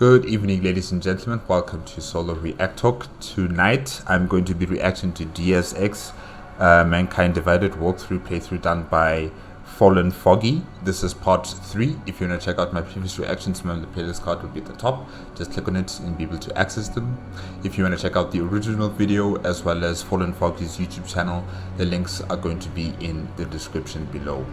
Good evening, ladies and gentlemen. Welcome to Solo ReacTalk. Tonight, I'm going to be reacting to DSX, Mankind Divided walkthrough playthrough done by Fallen Foggy. This is part 3. If you want to check out my previous reactions, remember the playlist card will be at the top. Just click on it and be able to access them. If you want to check out the original video as well as Fallen Foggy's YouTube channel, the links are going to be in the description below.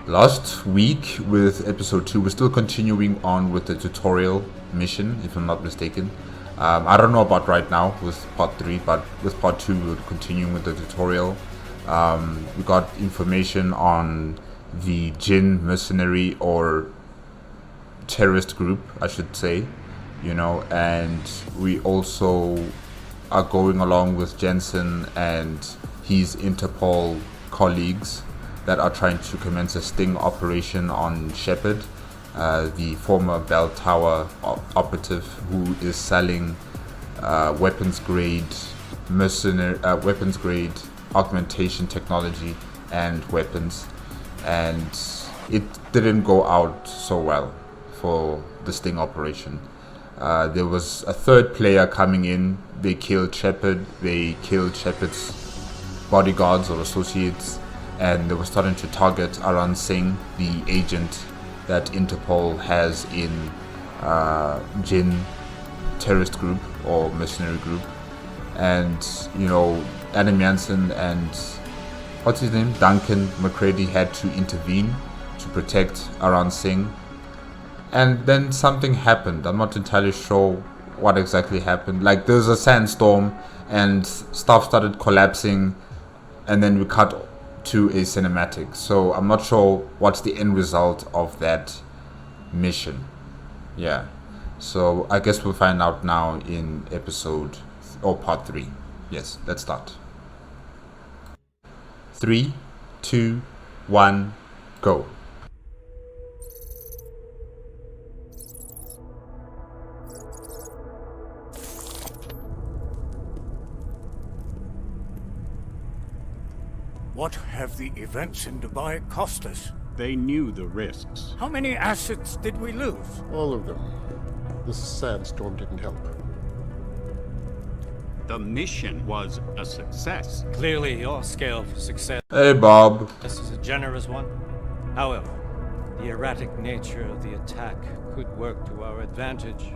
Last week with episode 2, we're still continuing on with the tutorial mission, if I'm not mistaken. I don't know about right now with part 3, but with part 2 we're continuing with the tutorial. We got information on the Jinn mercenary or terrorist group, I should say, and we also are going along with Jenson and his Interpol colleagues that are trying to commence a sting operation on Shepard, the former bell tower operative who is selling weapons grade augmentation technology and weapons, and it didn't go out so well for the sting operation. There was a third player coming in. They killed Shepard, they killed Shepard's bodyguards or associates, and they were starting to target Aran Singh, the agent that Interpol has in Jinn terrorist group or mercenary group. And Adam Jenson and what's his name, Duncan McCready, had to intervene to protect Aran Singh. And then something happened. I'm not entirely sure what exactly happened. Like, there's a sandstorm and stuff started collapsing, and then we cut to a cinematic. So I'm not sure what's the end result of that mission. Yeah, so I guess we'll find out now in episode or part 3. Yes, let's start. 3, 2, 1, go. What have the events in Dubai cost us? They knew the risks. How many assets did we lose? All of them. This sandstorm didn't help. The mission was a success. Clearly, your scale for success Hey Bob. is a generous one. However, the erratic nature of the attack could work to our advantage.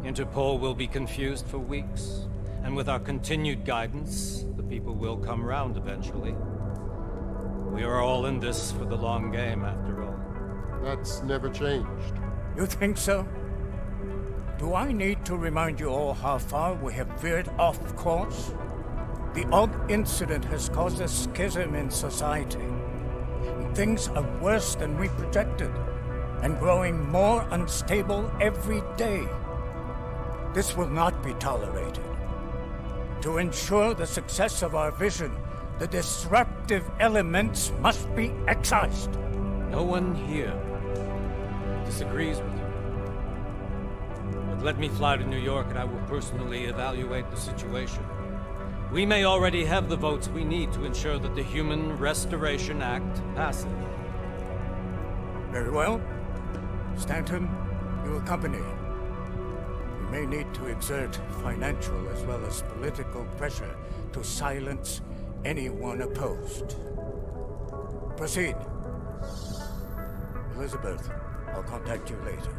Interpol will be confused for weeks, and with our continued guidance, the people will come round eventually. We are all in this for the long game, after all. That's never changed. You think so? Do I need to remind you all how far we have veered off course? The odd incident has caused a schism in society. Things are worse than we projected, and growing more unstable every day. This will not be tolerated. To ensure the success of our vision, the disruptive elements must be excised. No one here disagrees with you. But let me fly to New York and I will personally evaluate the situation. We may already have the votes we need to ensure that the Human Restoration Act passes. Very well. Stanton, you accompany. We may need to exert financial as well as political pressure to silence anyone opposed. Proceed. Elizabeth, I'll contact you later.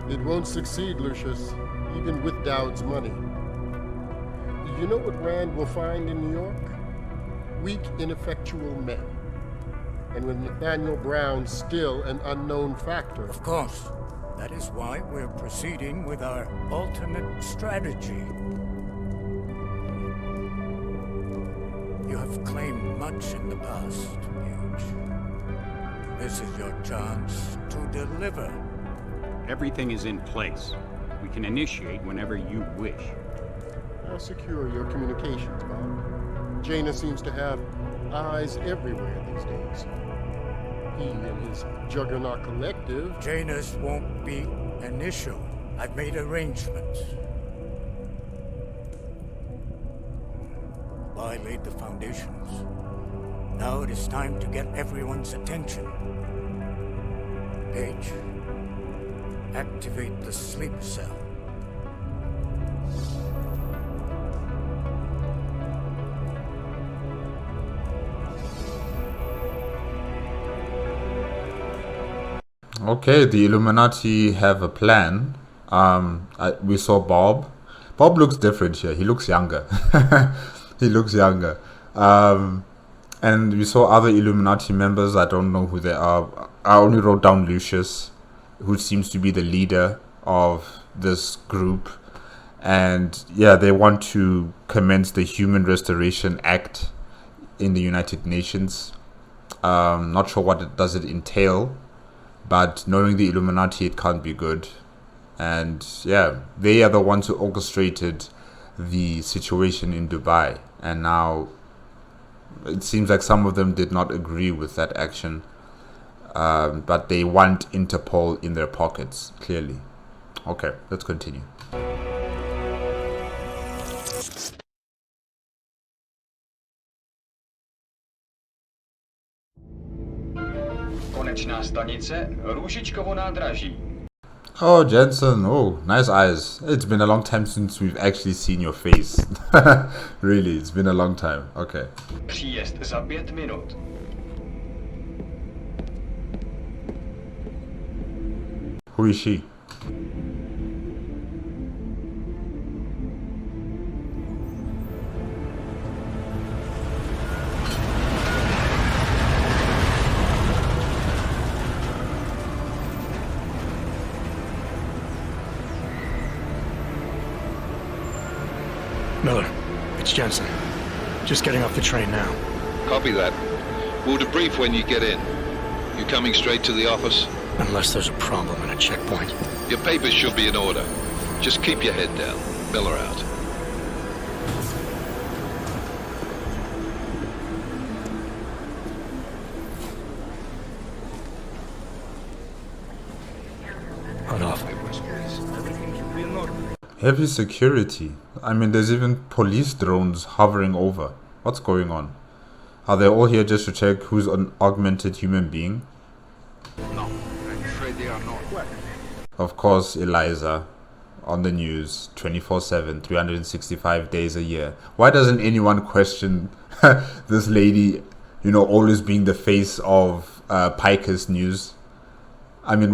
It won't succeed, Lucius, even with Dowd's money. You know what Rand will find in New York? Weak, ineffectual men. And with Nathaniel Brown still an unknown factor. Of course. That is why we're proceeding with our alternate strategy. You have claimed much in the past, Huge. This is your chance to deliver. Everything is in place. We can initiate whenever you wish. I'll secure your communications, Bob. Jaina seems to have eyes everywhere these days. He and his Juggernaut Collective. Janus won't be an issue. I've made arrangements. I laid the foundations. Now it is time to get everyone's attention. Paige, activate the sleep cell. Okay, the Illuminati have a plan. We saw Bob. Bob looks different here. He looks younger. He looks younger. And we saw other Illuminati members. I don't know who they are. I only wrote down Lucius, who seems to be the leader of this group. And yeah, they want to commence the Human Restoration Act in the United Nations. Not sure what does it entail, but knowing the Illuminati, it can't be good. And yeah, they are the ones who orchestrated the situation in Dubai. And now it seems like some of them did not agree with that action. But they want Interpol in their pockets, clearly. Okay, let's continue. Konečná stanice Růžičkovo nádraží. Oh, Jenson. Oh, nice eyes. It's been a long time since we've actually seen your face. Really, it's been a long time. Okay. Příjezd za 5 minut. Who is she? Miller, it's Jenson. Just getting off the train now. Copy that. We'll debrief when you get in. You coming straight to the office? Unless there's a problem at a checkpoint. Your papers should be in order. Just keep your head down. Miller out. Hot off. Heavy security. I mean, there's even police drones hovering over. What's going on? Are they all here just to check who's an augmented human being? No, I'm afraid they are not. Of course, Eliza on the news 24/7, 365 days a year. Why doesn't anyone question this lady, you know, always being the face of Piker's news? I mean,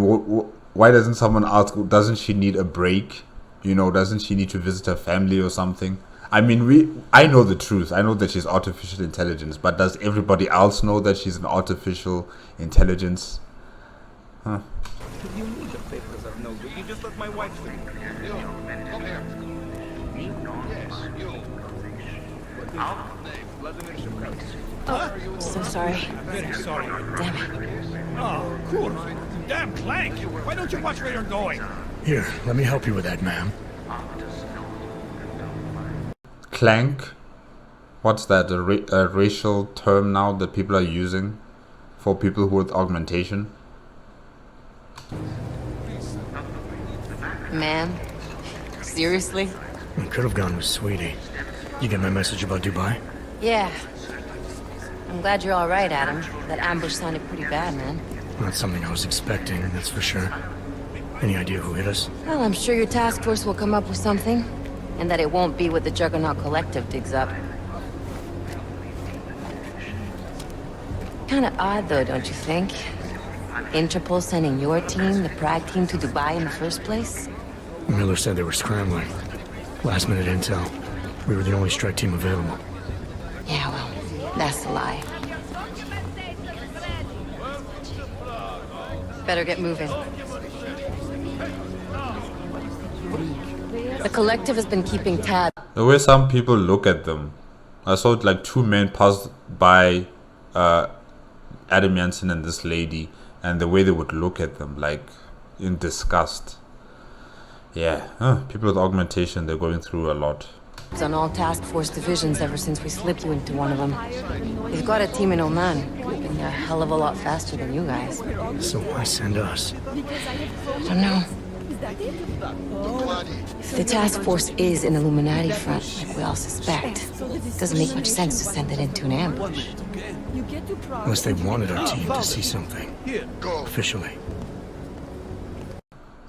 why doesn't someone ask, doesn't she need a break? You know, doesn't she need to visit her family or something? I mean, I know the truth. I know that she's artificial intelligence, but does everybody else know that she's an artificial intelligence? Huh. You need the papers of no good. You just let my wife sleep. You, come here. Me? Yes, you. What name? Vladimir Shevkov. Oh, so sorry. I'm very sorry. Damn it. Oh, cool. Damn Clank! Why don't you watch where you're going? Here, let me help you with that, ma'am. Clank? What's that? A racial term now that people are using for people with augmentation? Ma'am? Seriously? I could have gone with Sweetie. You get my message about Dubai? Yeah. I'm glad you're all right, Adam. That ambush sounded pretty bad, man. Not something I was expecting, that's for sure. Any idea who hit us? Well, I'm sure your task force will come up with something. And that it won't be what the Juggernaut Collective digs up. Kinda odd, though, don't you think? Interpol sending your team, the Prague team, to Dubai in the first place? Miller said they were scrambling. Last minute intel. We were the only strike team available. Yeah, well, that's a lie. Better get moving. The Collective has been keeping tabs. The way some people look at them. I saw like two men pass by Adam Jenson and this lady, and the way they would look at them, like in disgust. Yeah, people with augmentation, they're going through a lot. On all task force divisions ever since we slipped you into one of them. We've got a team in Oman. Could have been a hell of a lot faster than you guys. So why send us? I don't know. If the task force is an Illuminati front, like we all suspect, it doesn't make much sense to send it into an ambush. Unless they wanted our team to see something. Officially.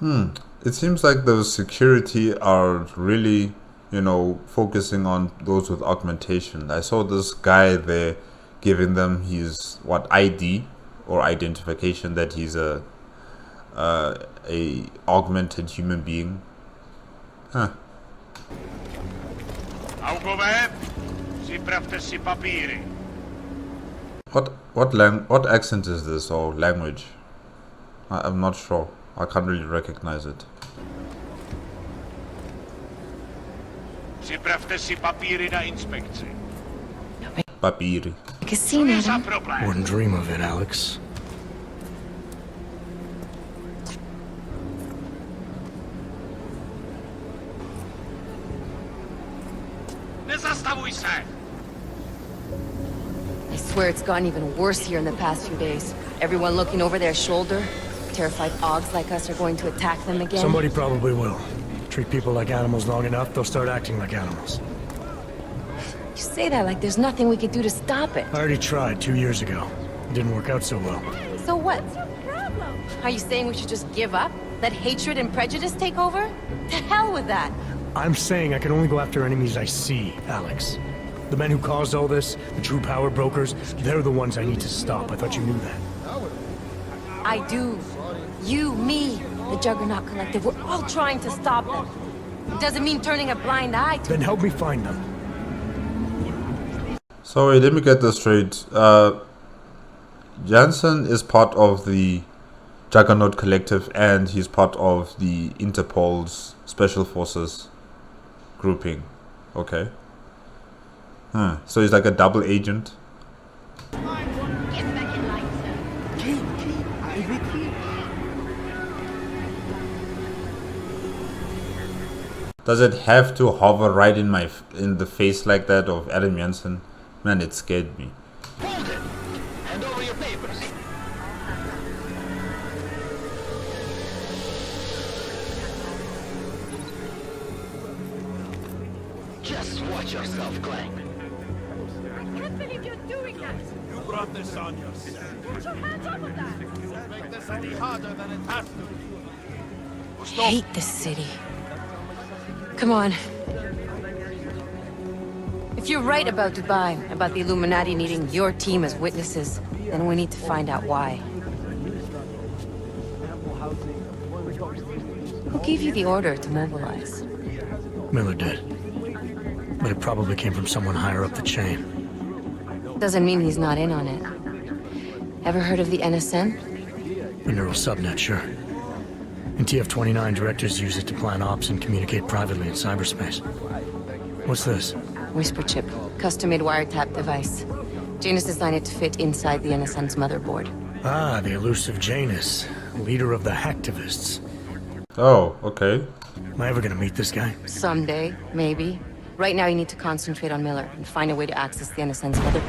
It seems like the security are really, you know, focusing on those with augmentation. I saw this guy there giving them his ID or identification that he's a augmented human being. Huh. What accent is this, or language? I'm not sure. I can't really recognize it. Papiri. Wouldn't dream of it, Alex. I swear it's gotten even worse here in the past few days. Everyone looking over their shoulder. Terrified Augs like us are going to attack them again. Somebody probably will. Treat people like animals long enough, they'll start acting like animals. You say that like there's nothing we could do to stop it. I already tried 2 years ago. It didn't work out so well. So what? Are you saying we should just give up? Let hatred and prejudice take over? To hell with that! I'm saying I can only go after enemies I see, Alex. The men who caused all this, the true power brokers, they're the ones I need to stop. I thought you knew that. I do. You, me, the Juggernaut Collective, we're all trying to stop them. It doesn't mean turning a blind eye to... Then help me find them. So wait, let me get this straight. Jenson is part of the Juggernaut Collective and he's part of the Interpol's Special Forces grouping. Okay. So he's like a double agent. Does it have to hover right in the face like that of Adam Jenson? Man, it scared me. Hold it! Hand over your papers. Just watch yourself, Clank. I can't believe you're doing that! You brought this on yourself. Put your hands off of that! Make this any harder than it has to. I hate this city. Come on. If you're right about Dubai, about the Illuminati needing your team as witnesses, then we need to find out why. Who gave you the order to mobilize? Miller did. But it probably came from someone higher up the chain. Doesn't mean he's not in on it. Ever heard of the NSN? The neural subnet, sure. In TF-29, directors use it to plan ops and communicate privately in cyberspace. What's this? Whisper chip. Custom-made wiretap device. Janus designed it to fit inside the NSN's motherboard. Ah, the elusive Janus. Leader of the hacktivists. Oh, okay. Am I ever gonna meet this guy? Someday, maybe. Right now you need to concentrate on Miller and find a way to access the NSN's motherboard.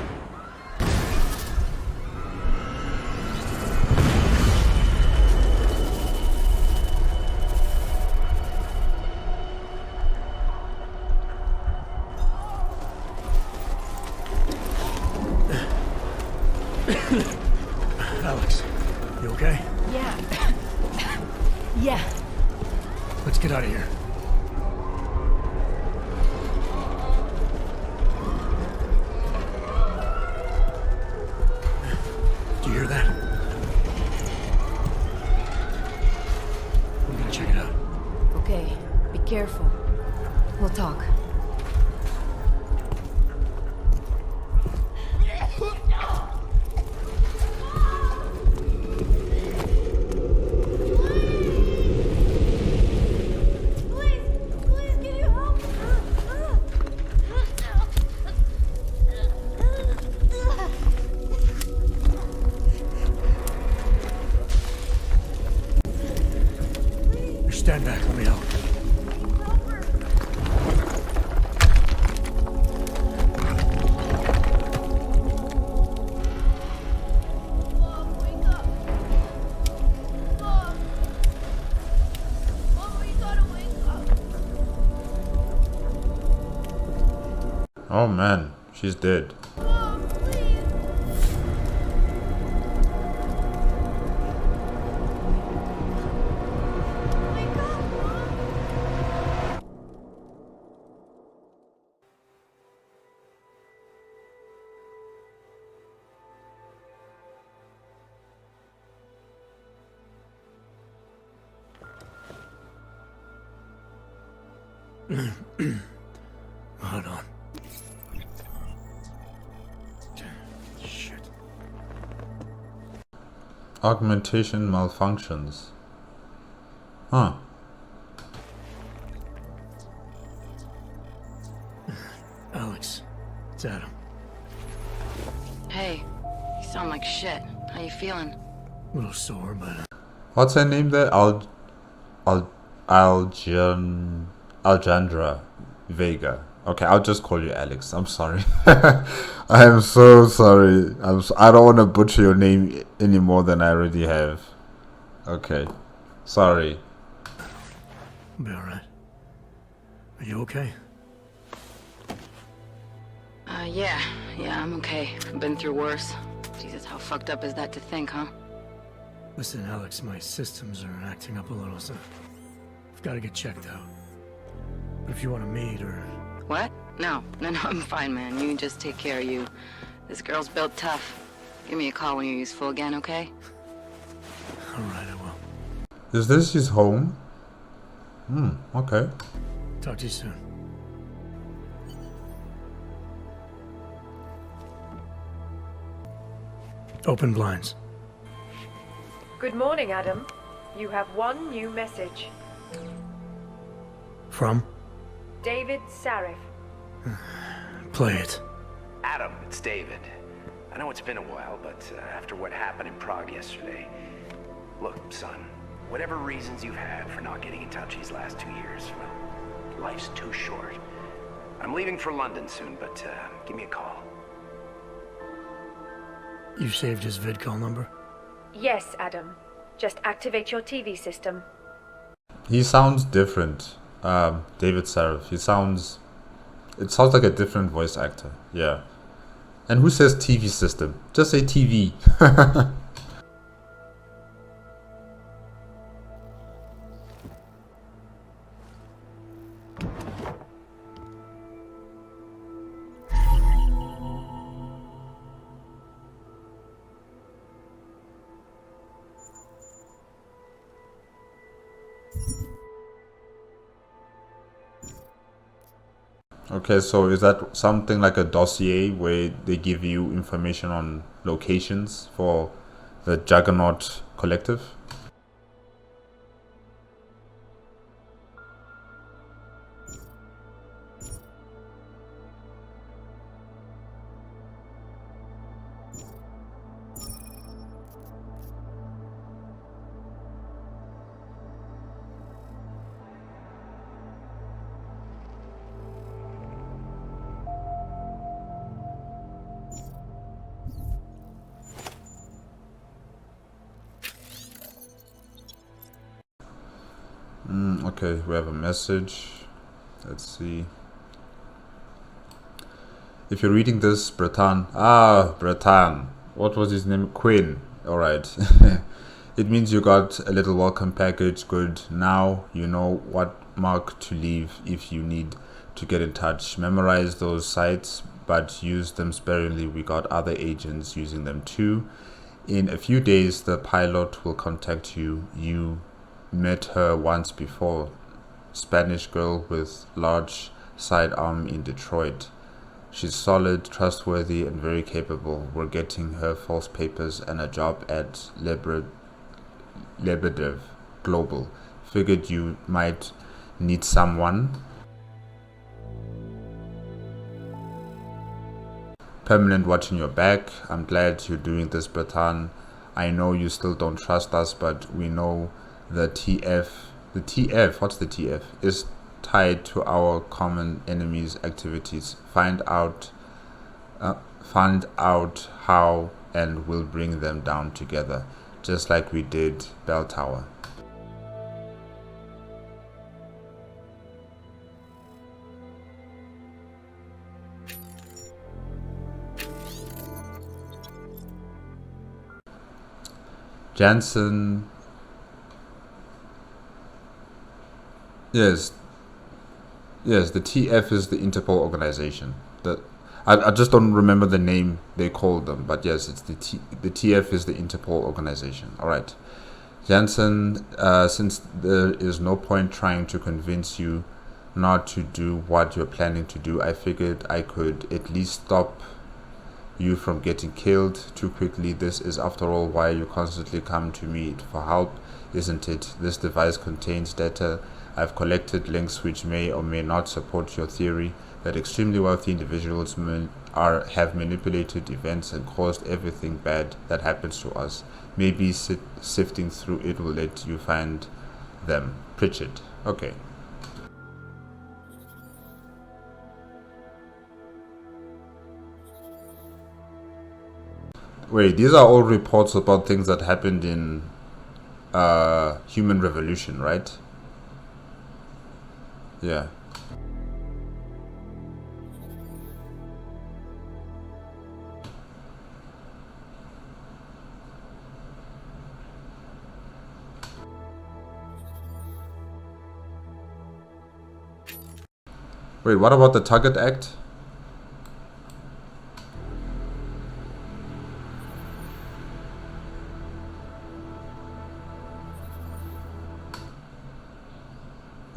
Alex, you okay? Yeah. Yeah. Let's get out of here. Do you hear that? I'm gonna check it out. Okay, be careful. We'll talk. Stand back, let me help. Oh man, she's dead. Hold on. Shit. Augmentation malfunctions. Huh. Alex, it's Adam. Hey, you sound like shit. How you feeling? A little sore, but... What's her name there? Alejandra Vega. Okay, I'll just call you Alex. I'm sorry. I am so sorry. I don't want to butcher your name any more than I already have. Okay. Sorry. I'll be alright. Are you okay? Yeah, I'm okay. I've been through worse. Jesus, how fucked up is that to think, huh? Listen, Alex, my systems are acting up a little, so I've got to get checked out. But if you want to meet or... What? No, I'm fine, man. You just take care of you. This girl's built tough. Give me a call when you're useful again, okay? Alright, I will. Is this his home? Okay. Talk to you soon. Open blinds. Good morning, Adam. You have one new message. From? David Sarif. Play it. Adam, it's David. I know it's been a while, but after what happened in Prague yesterday... Look, son, whatever reasons you've had for not getting in touch these last 2 years, well, life's too short. I'm leaving for London soon, but give me a call. You saved his vidcall number? Yes, Adam. Just activate your TV system. He sounds different. David Sarif. It sounds like a different voice actor. Yeah. And who says TV system? Just say TV. Okay, so is that something like a dossier where they give you information on locations for the Juggernaut Collective? Okay, we have a message. Let's see. If you're reading this, Breton. Breton. What was his name? Quinn. Alright. It means you got a little welcome package. Good. Now you know what mark to leave if you need to get in touch. Memorize those sites, but use them sparingly. We got other agents using them too. In a few days, the pilot will contact you. You met her once before. Spanish girl with large sidearm in Detroit. She's solid, trustworthy, and very capable. We're getting her false papers and a job at Lebedev Global. Figured you might need someone. Permanent watching your back. I'm glad you're doing this, Breton. I know you still don't trust us, but we know the TF, what's the TF, is tied to our common enemy's activities. Find out how, and we'll bring them down together, just like we did Bell Tower. Jenson. Yes, the TF is the Interpol organization. I just don't remember the name they called them, but yes, it's the TF is the Interpol organization. All right, Jenson. Since there is no point trying to convince you not to do what you're planning to do. I figured I could at least stop you from getting killed too quickly. This is, after all, why you constantly come to me for help, isn't it? This device contains data I've collected, links which may or may not support your theory that extremely wealthy individuals have manipulated events and caused everything bad that happens to us. Maybe sifting through it will let you find them. Pritchard. Okay. Wait, these are all reports about things that happened in Human Revolution, right? Yeah. Wait, what about the Target Act?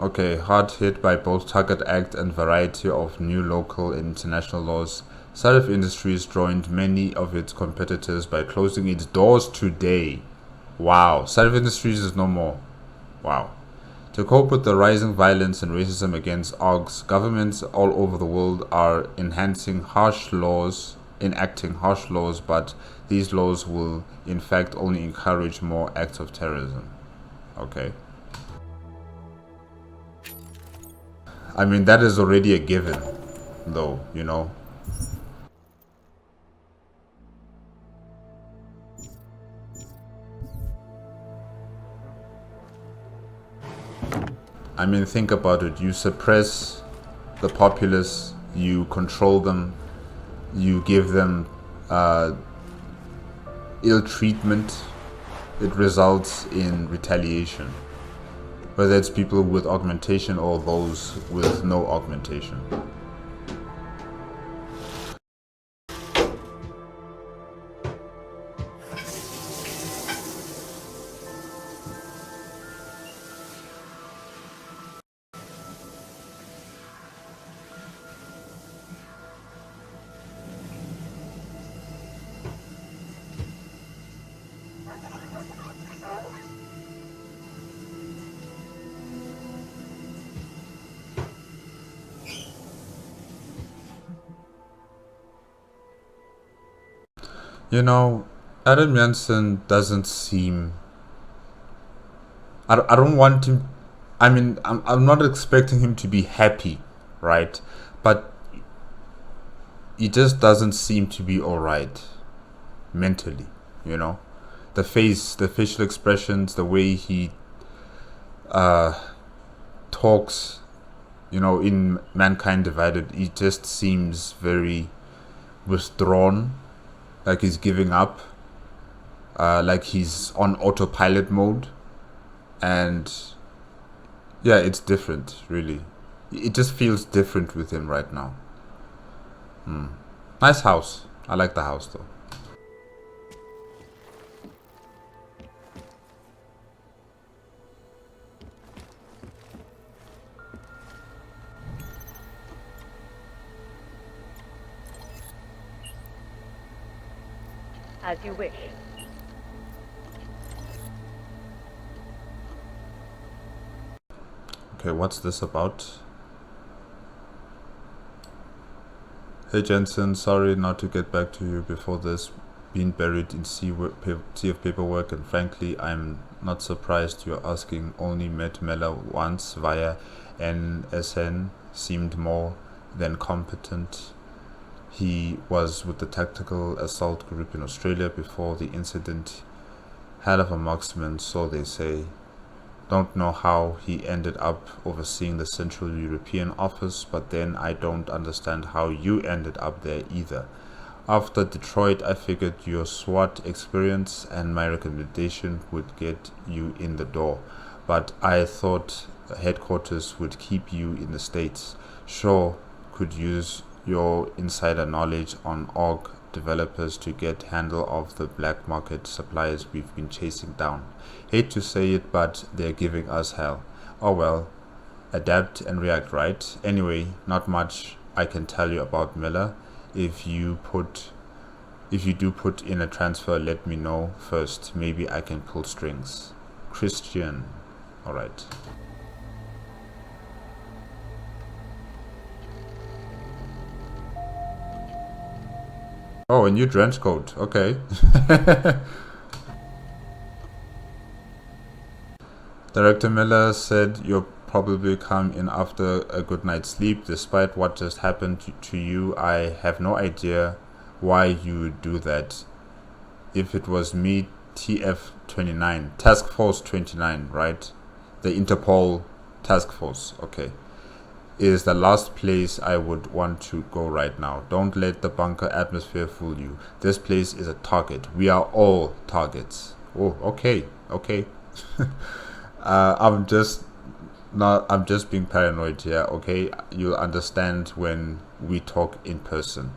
Okay, hard hit by both Target Act and variety of new local and international laws, Sarif Industries joined many of its competitors by closing its doors today. Wow, Sarif Industries is no more. Wow. To cope with the rising violence and racism against OGs, governments all over the world are enacting harsh laws, but these laws will in fact only encourage more acts of terrorism. Okay. I mean, that is already a given, though, you know. I mean, think about it. You suppress the populace, you control them, you give them ill treatment. It results in retaliation, whether it's people with augmentation or those with no augmentation. You know, Adam Jenson doesn't seem... I don't want him... I mean, I'm not expecting him to be happy, right? But he just doesn't seem to be alright mentally, you know? The facial expressions, the way he talks, you know, in Mankind Divided, he just seems very withdrawn. Like he's giving up, like he's on autopilot mode, and yeah, it's different, really. It just feels different with him right now. Nice house. I like the house though. As you wish. Okay, what's this about? Hey Jenson, sorry not to get back to you before this. Been buried in sea of paperwork, and frankly, I'm not surprised you're asking. Only met Mela once via NSN. Seemed more than competent. He was with the Tactical Assault Group in Australia before the incident. Hell of a marksman, so they say. Don't know how he ended up overseeing the Central European office, but then I don't understand how you ended up there either. After Detroit, I figured your SWAT experience and my recommendation would get you in the door, but I thought headquarters would keep you in the States. Sure, could use your insider knowledge on org developers to get handle of the black market suppliers we've been chasing down. Hate to say it, but they're giving us hell. Oh well, adapt and react, right? Anyway, not much I can tell you about Miller. If you do put in a transfer, let me know first. Maybe I can pull strings. Christian. All right. Oh, a new trench coat. Okay. Director Miller said you'll probably come in after a good night's sleep. Despite what just happened to you, I have no idea why you would do that. If it was me, TF29, Task Force 29, right? The Interpol Task Force, okay, is the last place I would want to go right now. Don't let the bunker atmosphere fool you. This place is a target. We are all targets. Oh, okay. I'm just being paranoid here, okay? You'll understand when we talk in person.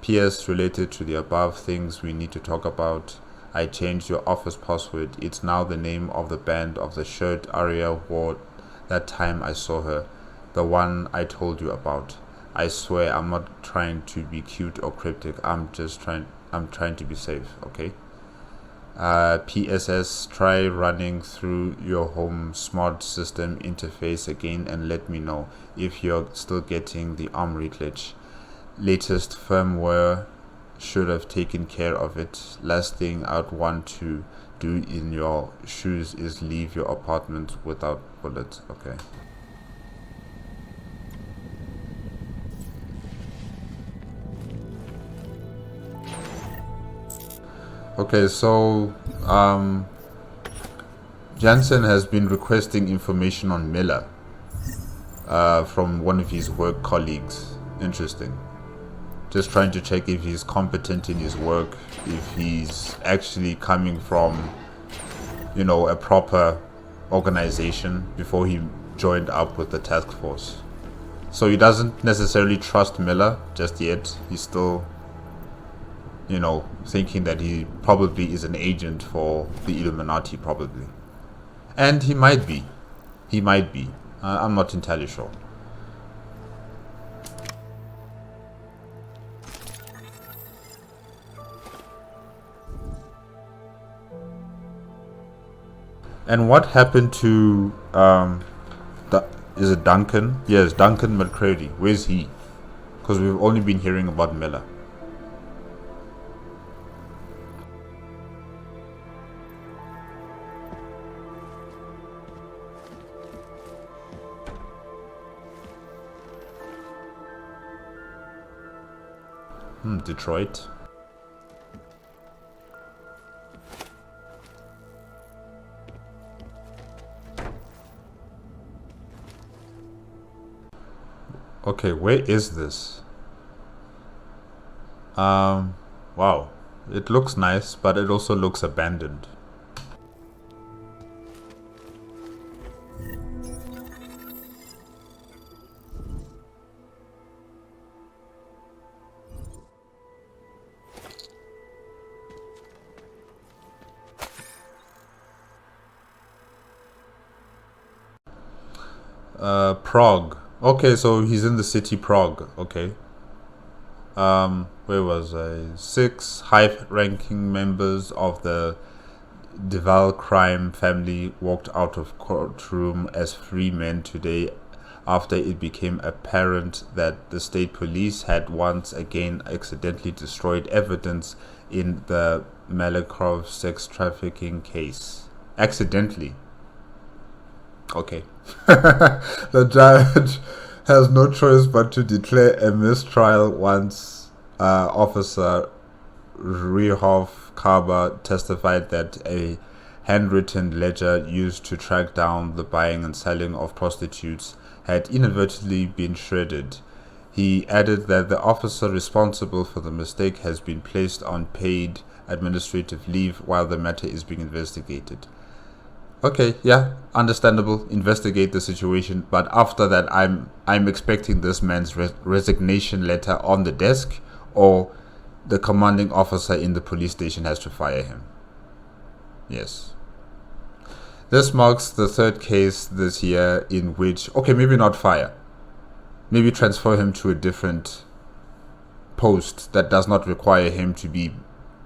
P.S. related to the above things we need to talk about. I changed your office password. It's now the name of the band of the shirt Aria wore that time I saw her. The one I told you about. I swear I'm not trying to be cute or cryptic. I'm trying to be safe, okay? PSS, try running through your home smart system interface again and let me know if you're still getting the armory glitch. Latest firmware should have taken care of it. Last thing I'd want to do in your shoes is leave your apartment without bullets. Okay. Okay, so Jenson has been requesting information on Miller from one of his work colleagues. Interesting. Just trying to check if he's competent in his work, if he's actually coming from, you know, a proper organization before he joined up with the task force. So he doesn't necessarily trust Miller just yet. He's still, you know, thinking that he probably is an agent for the Illuminati, probably. And he might be. I'm not entirely sure. And what happened to is it Duncan? Yes, Duncan McCready. Where's he? Because we've only been hearing about Miller. Detroit. Okay, where is this? Wow. It looks nice, but it also looks abandoned. Prague. Okay, so he's in the city Prague. Okay. Where was I? 6 high-ranking members of the Deval crime family walked out of courtroom as free men today after it became apparent that the state police had once again accidentally destroyed evidence in the Malakhov sex trafficking case. Accidentally. Okay. The judge has no choice but to declare a mistrial once Officer Rehov Kaba testified that a handwritten ledger used to track down the buying and selling of prostitutes had inadvertently been shredded. He added that the officer responsible for the mistake has been placed on paid administrative leave while the matter is being investigated. Okay, yeah, understandable. Investigate the situation, but after that, I'm expecting this man's resignation letter on the desk, or the commanding officer in the police station has to fire him. Yes. This marks the third case this year in which, okay, maybe not fire, maybe transfer him to a different post that does not require him to be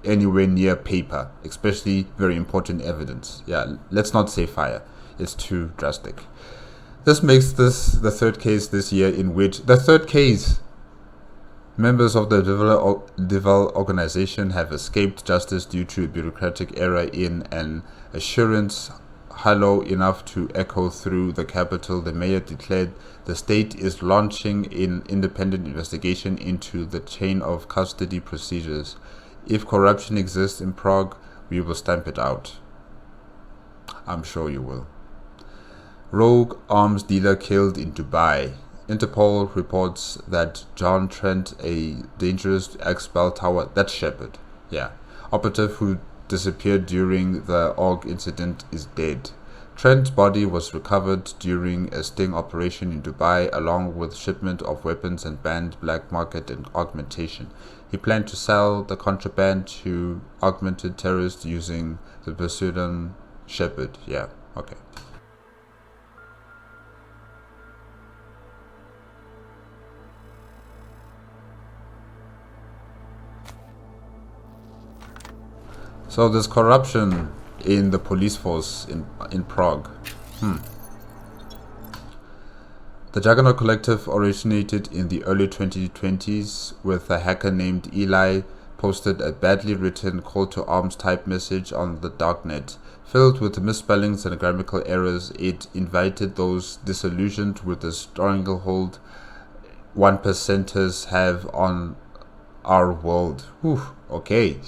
anywhere near paper, especially very important evidence. Yeah, let's not say fire, it's too drastic. This makes this the third case this year in which members of the Deval organization have escaped justice due to a bureaucratic error in an assurance hollow enough to echo through the capital. The mayor declared the state is launching an independent investigation into the chain of custody procedures. If corruption exists in Prague, we will stamp it out. I'm sure you will. Rogue arms dealer killed in Dubai. Interpol reports that John Trent, a dangerous ex-bell tower, that's Shepard, yeah, operative who disappeared during the AUG incident, is dead. Trent's body was recovered during a sting operation in Dubai, along with shipment of weapons and banned black market and augmentation. He planned to sell the contraband to augmented terrorists using the pseudonym Shepard. Yeah, okay. So there's corruption in the police force in Prague. The Juggernaut Collective originated in the early 2020s with a hacker named Eli posted a badly written call to arms type message on the darknet. Filled with misspellings and grammatical errors, it invited those disillusioned with the stranglehold 1%ers have on our world. Okay.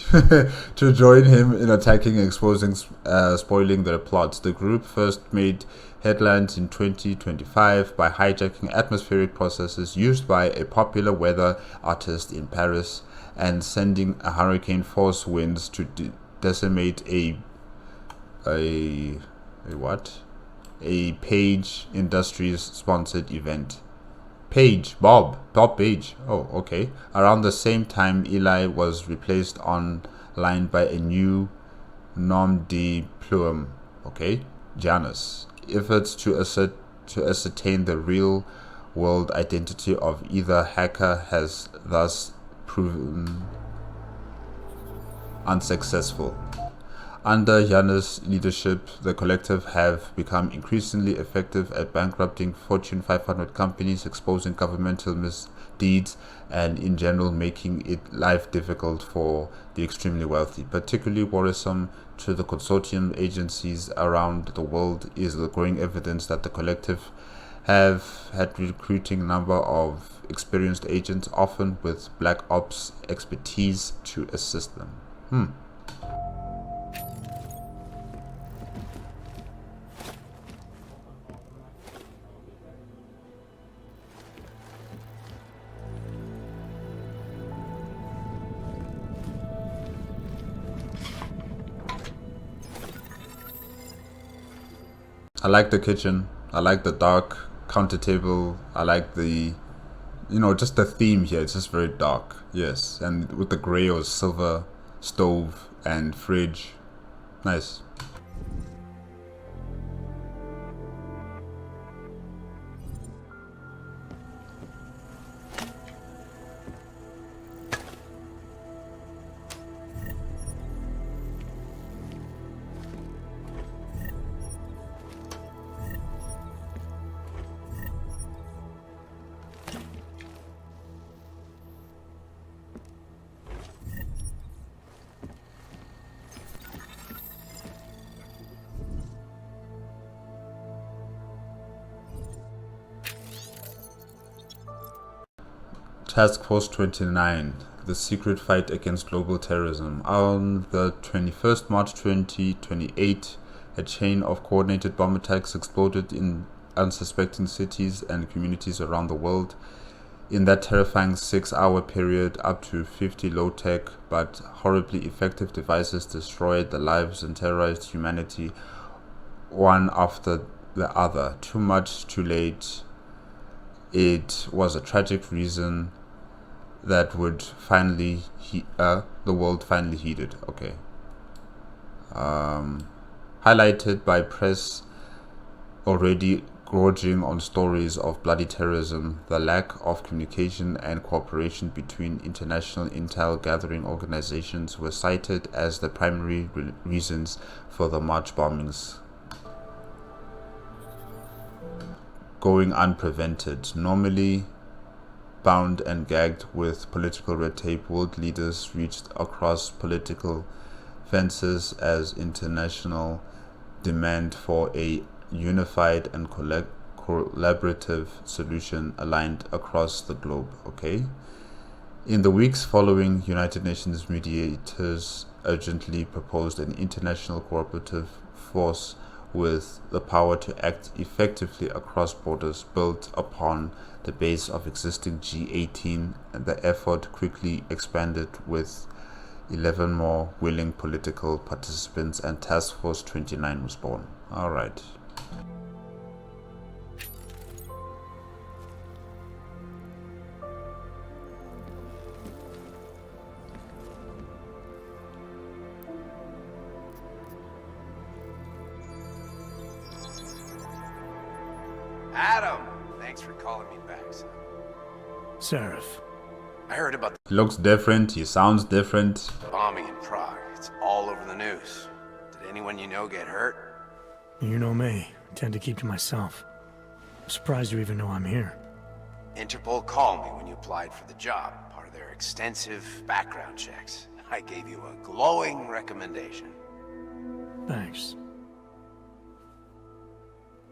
To join him in attacking, exposing, spoiling their plots. The group first made headlines in 2025 by hijacking atmospheric processes used by a popular weather artist in Paris and sending a hurricane force winds to decimate a Page Industries sponsored event. Bob Page. Oh, okay. Around the same time, Eli was replaced online by a new nom de plume. Okay, Janus. Efforts to ascertain the real world identity of either hacker has thus proven unsuccessful. Under Janus' leadership, the collective have become increasingly effective at bankrupting Fortune 500 companies, exposing governmental misdeeds, and in general making it life difficult for the extremely wealthy. Particularly worrisome to the consortium agencies around the world is the growing evidence that the collective have had recruiting number of experienced agents, often with black ops expertise, to assist them. I like the kitchen. I like the dark counter table. I like the, just the theme here. It's just very dark. Yes, and with the gray or silver stove and fridge. Nice. Task Force 29, the secret fight against global terrorism. On the 21st March 2028, a chain of coordinated bomb attacks exploded in unsuspecting cities and communities around the world. In that terrifying 6-hour period, up to 50 low-tech but horribly effective devices destroyed the lives and terrorized humanity one after the other. Too much, too late. It was a tragic reason that would finally the world finally heeded. Okay. Hi highlighted by press already gorging on stories of bloody terrorism. The lack of communication and cooperation between international intel gathering organizations were cited as the primary reasons for the March bombings going unprevented. Normally bound and gagged with political red tape, world leaders reached across political fences as international demand for a unified and collaborative solution aligned across the globe. Okay. In the weeks following, United Nations mediators urgently proposed an international cooperative force with the power to act effectively across borders, built upon the base of existing G18, and the effort quickly expanded with 11 more willing political participants, and Task Force 29 was born. All right. Adam, thanks for calling me back, son. Seraph. I heard about the He looks different, he sounds different. bombing in Prague. It's all over the news. Did anyone you know get hurt? You know me. I tend to keep to myself. I'm surprised you even know I'm here. Interpol called me when you applied for the job, part of their extensive background checks. I gave you a glowing recommendation. Thanks.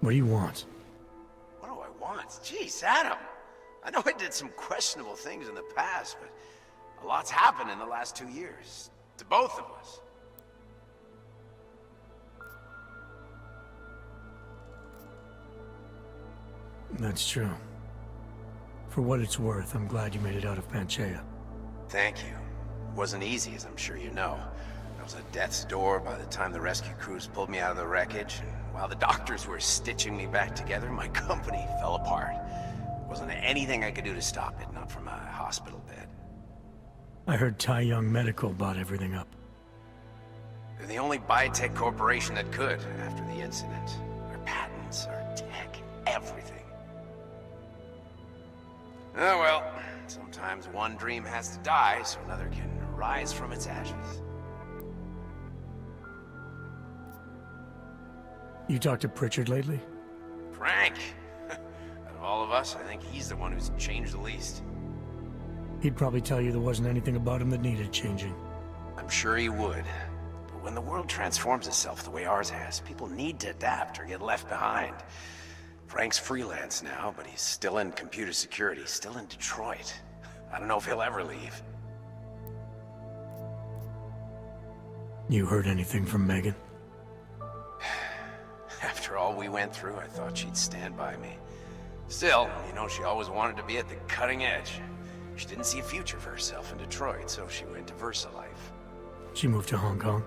What do you want? What do I want? Jeez, Adam. I know I did some questionable things in the past, but a lot's happened in the last 2 years. To both of us. That's true. For what it's worth, I'm glad you made it out of Panchaea. Thank you. It wasn't easy, as I'm sure you know. I was at death's door by the time the rescue crews pulled me out of the wreckage, and while the doctors were stitching me back together, my company fell apart. There wasn't anything I could do to stop it, not from a hospital bed. I heard Tai Young Medical bought everything up. They're the only biotech corporation that could, after the incident. Our patents, our tech, everything. Oh well, sometimes one dream has to die so another can rise from its ashes. You talked to Pritchard lately? Frank! Out of all of us, I think he's the one who's changed the least. He'd probably tell you there wasn't anything about him that needed changing. I'm sure he would. But when the world transforms itself the way ours has, people need to adapt or get left behind. Frank's freelance now, but he's still in computer security, still in Detroit. I don't know if he'll ever leave. You heard anything from Megan? After all we went through, I thought she'd stand by me. Still, you know, she always wanted to be at the cutting edge. She didn't see a future for herself in Detroit, so she went to VersaLife. She moved to Hong Kong?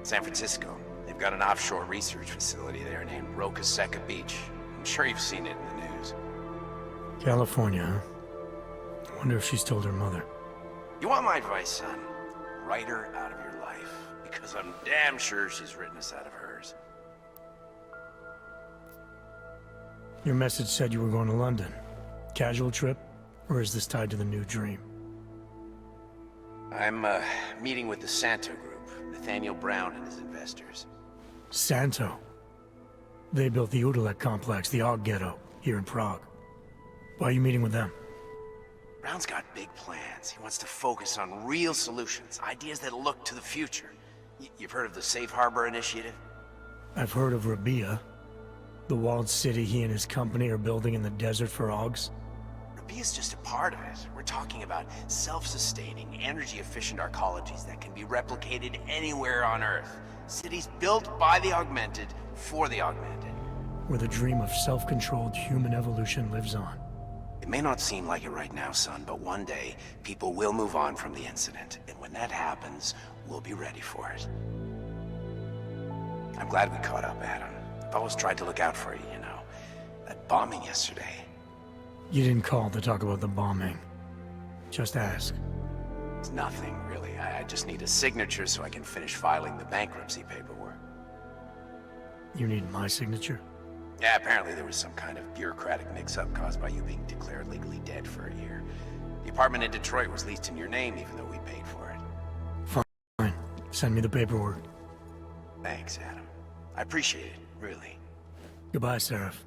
San Francisco. They've got an offshore research facility there named Roca Seca Beach. I'm sure you've seen it in the news. California, huh? I wonder if she's told her mother. You want my advice, son? Write her out of your life, because I'm damn sure she's written us out of hers. Your message said you were going to London. Casual trip? Or is this tied to the new dream? I'm, meeting with the Santo Group, Nathaniel Brown and his investors. Santo? They built the Udalek complex, the Og Ghetto, here in Prague. Why are you meeting with them? Brown's got big plans. He wants to focus on real solutions, ideas that look to the future. You've heard of the Safe Harbor Initiative? I've heard of Rabia, the walled city he and his company are building in the desert for Ogs. Rabia's just a part of it. We're talking about self-sustaining, energy-efficient arcologies that can be replicated anywhere on Earth. Cities built by the augmented, for the augmented. Where the dream of self-controlled human evolution lives on. It may not seem like it right now, son, but one day, people will move on from the incident. And when that happens, we'll be ready for it. I'm glad we caught up, Adam. I've always tried to look out for you, you know. That bombing yesterday. You didn't call to talk about the bombing. Just ask. It's nothing, really. I just need a signature so I can finish filing the bankruptcy paperwork. You need my signature? Yeah, apparently there was some kind of bureaucratic mix-up caused by you being declared legally dead for a year. The apartment in Detroit was leased in your name even though we paid for it. Fine. Send me the paperwork. Thanks, Adam. I appreciate it, really. Goodbye, Seraph.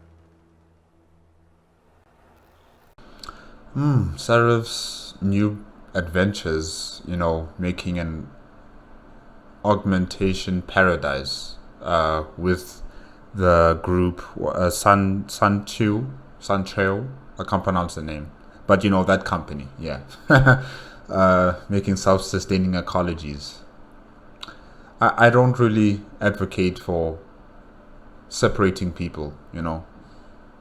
Seraph's new adventures, you know, making an augmentation paradise with the group Sun Cheo. I can't pronounce the name, but you know that company, yeah. Making self-sustaining ecologies. I don't really advocate for separating people, you know,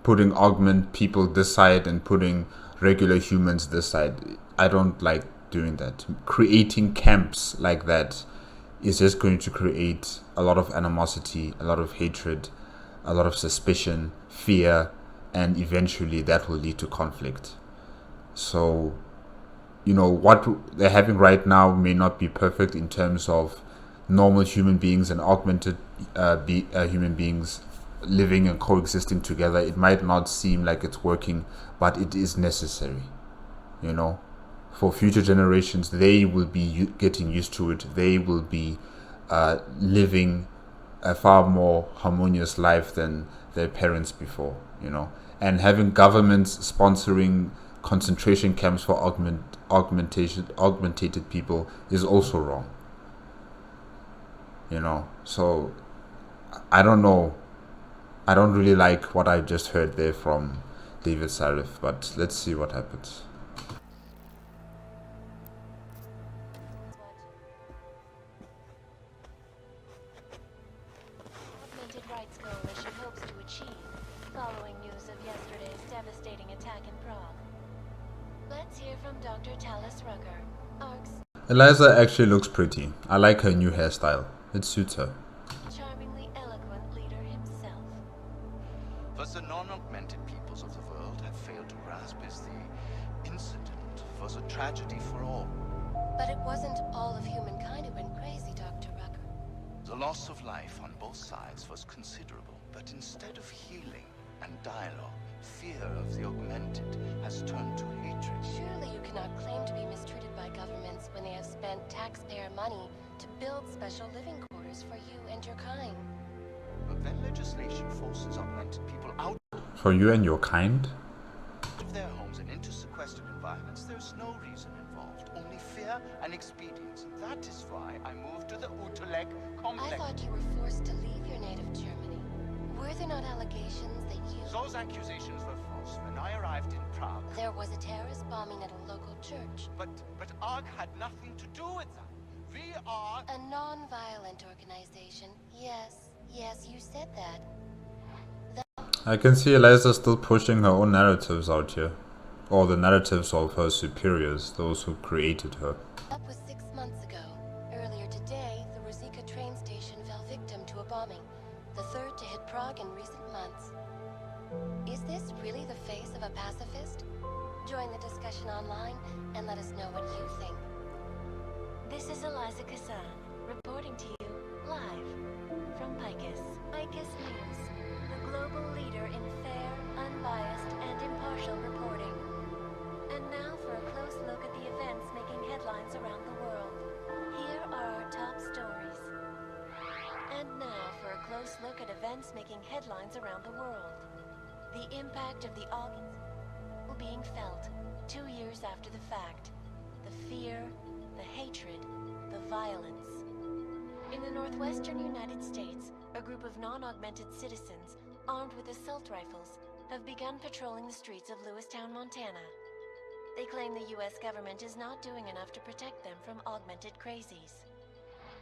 putting augment people this side and putting regular humans this side. I don't like doing that. Creating camps like that is just going to create a lot of animosity, a lot of hatred, a lot of suspicion, fear, and eventually that will lead to conflict. So, you know, what they're having right now may not be perfect in terms of normal human beings and augmented human beings living and coexisting together. It might not seem like it's working, but it is necessary, you know. For future generations, they will be getting used to it. They will be living a far more harmonious life than their parents before, you know. And having governments sponsoring concentration camps for augmented people is also wrong, you know. So I don't know. I don't really like what I just heard there from David Sarif, but let's see what happens. Augmented Rights Coalition hopes to achieve, following news of yesterday's devastating attack in Prague. Let's hear from Dr. Talis Rucker, ARC's Eliza actually looks pretty. I like her new hairstyle. It suits her. charmingly eloquent leader himself. What the non-augmented peoples of the world have failed to grasp is the incident was a tragedy for all. But it wasn't all of humankind who went crazy, Dr. Rucker. The loss of life on both sides was considerable, but instead of healing and dialogue, fear of the augmented has turned to hatred. Surely you cannot claim to be mistreated by governments when they have spent taxpayer money to build special living quarters for you and your kind. But when legislation forces augmented people out For you and your kind? of their homes and into sequestered environments, there's no reason involved, only fear and expedience. That is why I moved to the Utrecht complex. I thought you were forced to leave your native Germany. Were there not allegations that you... Those accusations were false. When I arrived in Prague... There was a terrorist bombing at a local church. But ARC had nothing to do with that. We are... A non-violent organization. Yes, you said that. I can see Eliza still pushing her own narratives out here. Or the narratives of her superiors, those who created her. That was 6 months ago. Earlier today, the Ruzicka train station fell victim to a bombing. The third to hit Prague in recent months. Is this really the face of a pacifist? Join the discussion online and let us know what you think. This is Eliza Kassan, reporting to you live from Picus. Picus News, the global leader in fair, unbiased, and impartial reporting. And now for a close look at the events making headlines around the world. Here are our top stories. And now for a close look at events making headlines around the world. The impact of the August being felt 2 years after the fact. The fear, the hatred, the violence. In the northwestern United States, a group of non-augmented citizens, armed with assault rifles, have begun patrolling the streets of Lewistown, Montana. They claim the US government is not doing enough to protect them from augmented crazies.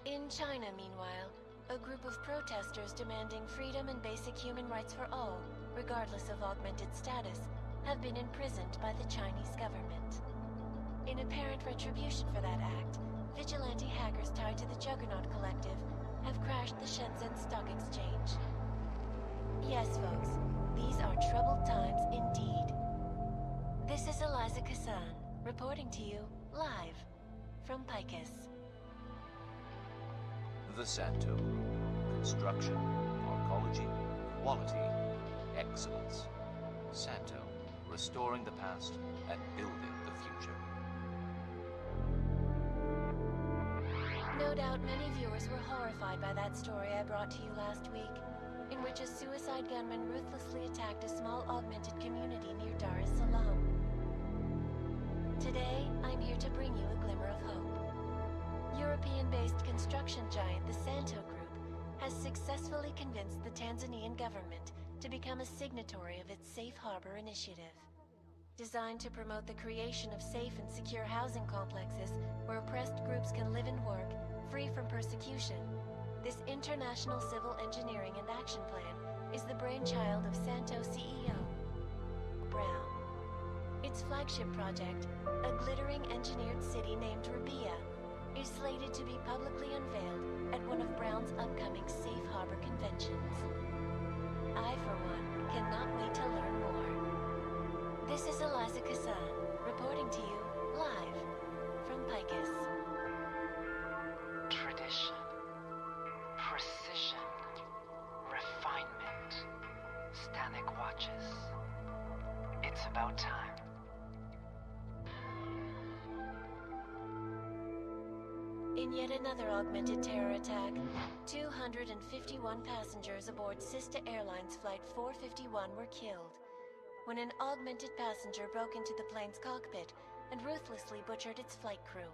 In China, meanwhile, a group of protesters demanding freedom and basic human rights for all, regardless of augmented status, have been imprisoned by the Chinese government. In apparent retribution for that act, vigilante hackers tied to the Juggernaut Collective have crashed the Shenzhen Stock Exchange. Yes, folks, these are troubled times indeed. This is Eliza Kassan, reporting to you live from Picus. The Santo. Construction or ecology, quality, excellence. Santo, restoring the past and building the future. No doubt many viewers were horrified by that story I brought to you last week, in which a suicide gunman ruthlessly attacked a small augmented community near Dar es Salaam. Today, I'm here to bring you a glimmer of hope. European-based construction giant the Santo Group has successfully convinced the Tanzanian government to become a signatory of its Safe Harbor initiative. Designed to promote the creation of safe and secure housing complexes where oppressed groups can live and work free from persecution, this international civil engineering and action plan is the brainchild of Santo CEO, Brown. Its flagship project, a glittering engineered city named Rabia, is slated to be publicly unveiled at one of Brown's upcoming Safe Harbor conventions. I, for one, cannot wait to learn more. This is Eliza Kassan, reporting to you live from Picus. Tradition, precision, refinement. Stanek watches. It's about time. In yet another augmented terror attack, 251 passengers aboard Sister Airlines Flight 451 were killed when an augmented passenger broke into the plane's cockpit and ruthlessly butchered its flight crew.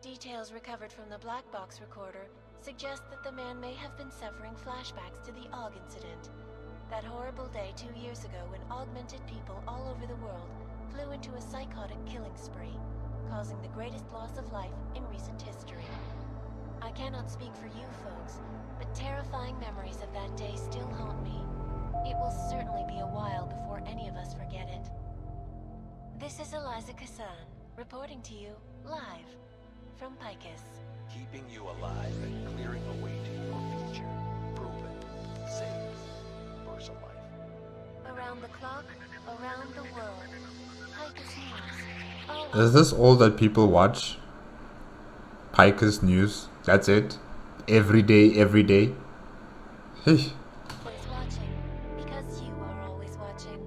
Details recovered from the black box recorder suggest that the man may have been suffering flashbacks to the AUG incident, that horrible day 2 years ago when augmented people all over the world flew into a psychotic killing spree, causing the greatest loss of life in recent history. I cannot speak for you folks, but terrifying memories of that day still haunt me. It will certainly be a while before any of us forget it. This is Eliza Kassan, reporting to you live from Picus. Keeping you alive and clearing a way to your future. Proven. Safe. VersaLife. Around the clock, around the world. Picus News. Is this all that people watch? Picus News? That's it? Every day, every day? Hey. Because you are always watching.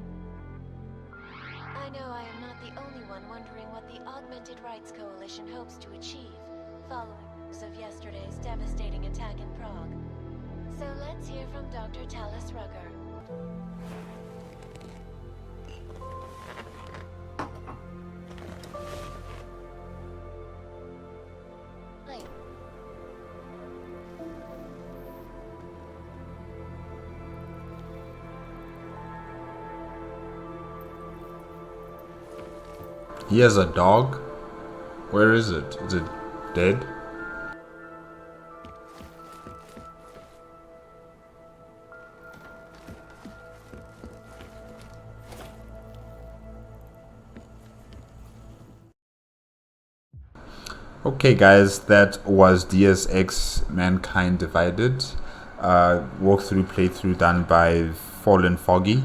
I know I am not the only one wondering what the Augmented Rights Coalition hopes to achieve following news of yesterday's devastating attack in Prague. So let's hear from Dr. Talis Rugger. He has a dog? Where is it? Is it dead? Okay guys, that was Deus Ex Mankind Divided. Walkthrough playthrough done by Fallen Foggy.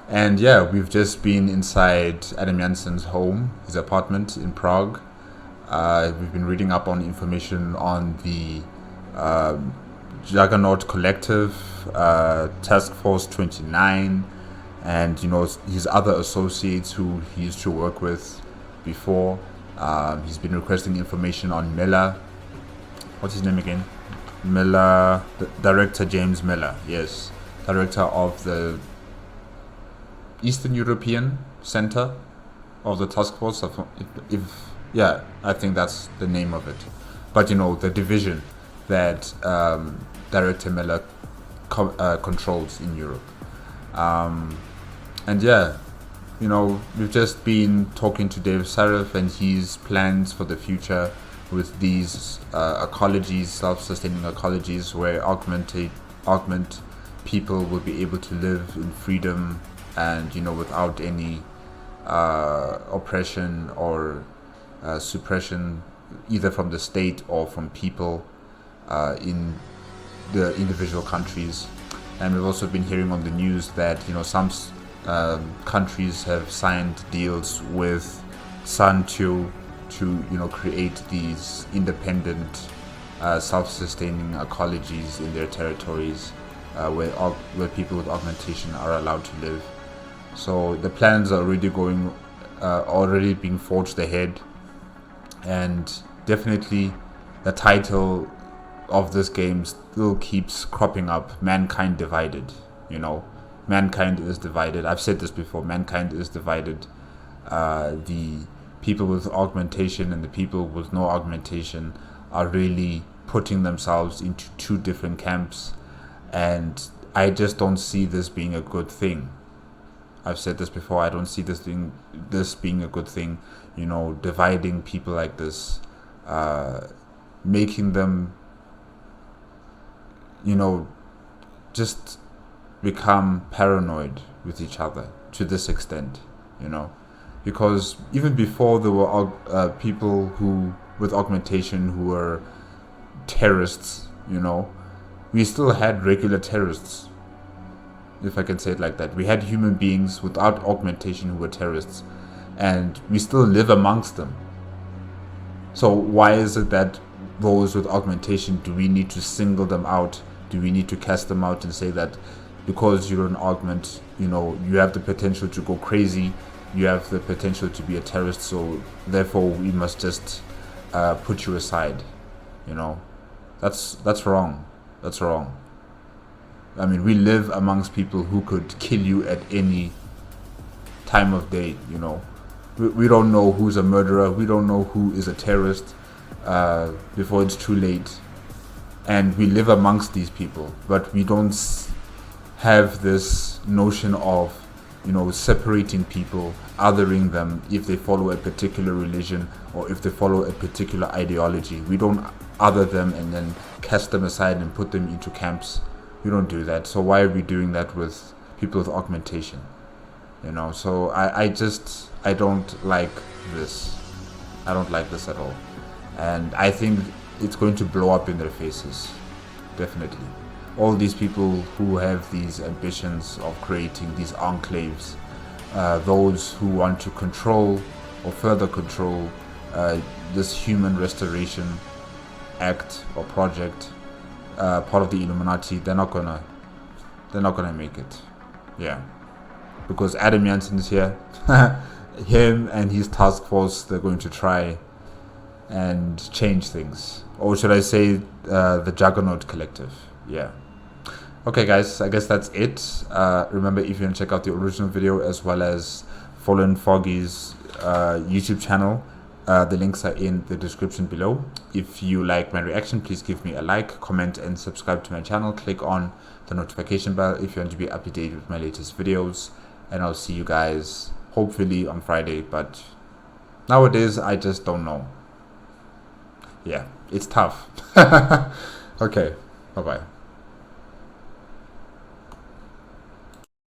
And yeah, we've just been inside Adam Jenson's home, his apartment in Prague. We've been reading up on information on the Juggernaut Collective, Task Force 29, and you know his other associates who he used to work with before. He's been requesting information on Miller. What's his name again? Miller, Director James Miller. Yes, director of the Eastern European Center of the Task Force. Yeah, I think that's the name of it. But you know, the division that Director Miller controls in Europe. And yeah, you know, we've just been talking to Dave Sarif and his plans for the future with these ecologies, self-sustaining ecologies, where augment people will be able to live in freedom and, you know, without any oppression or suppression, either from the state or from people in the individual countries. And we've also been hearing on the news that, you know, some countries have signed deals with Sancho to, you know, create these independent, self-sustaining ecologies in their territories. where people with augmentation are allowed to live. So the plans are already being forged ahead, and definitely the title of this game still keeps cropping up: Mankind Divided. You know, mankind is divided. I've said this before: mankind is divided. The people with augmentation and the people with no augmentation are really putting themselves into two different camps, and I just don't see this being a good thing. I've said this before, I don't see this being a good thing, you know, dividing people like this, making them, you know, just become paranoid with each other to this extent, you know. Because even before there were people with augmentation who were terrorists, you know, we still had regular terrorists, if I can say it like that. We had human beings without augmentation who were terrorists, and we still live amongst them. So why is it that those with augmentation, do we need to single them out? Do we need to cast them out and say that because you're an augment, you know, you have the potential to go crazy, you have the potential to be a terrorist, so therefore we must just put you aside? You know, that's wrong. That's wrong. I mean, we live amongst people who could kill you at any time of day, you know. We don't know who's a murderer, we don't know who is a terrorist before it's too late. And we live amongst these people, but we don't have this notion of, you know, separating people, othering them if they follow a particular religion or if they follow a particular ideology. We don't other them and then cast them aside and put them into camps. We don't do that. So why are we doing that with people with augmentation? You know, so I don't like this. I don't like this at all. And I think it's going to blow up in their faces. Definitely. All these people who have these ambitions of creating these enclaves, those who want to control or further control this human restoration act or project, part of the Illuminati, they're not gonna make it. Yeah, because Adam Jenson is here. Him and his task force, they're going to try and change things, or should I say the Juggernaut Collective. Yeah. Okay guys, I guess that's it. Remember, if you want to check out the original video as well as Fallen Foggy's YouTube channel, the links are in the description below. If you like my reaction, please give me a like, comment and subscribe to my channel. Click on the notification bell if you want to be up to date with my latest videos, and I'll see you guys hopefully on Friday, but nowadays I just don't know. Yeah, it's tough. Okay, bye bye.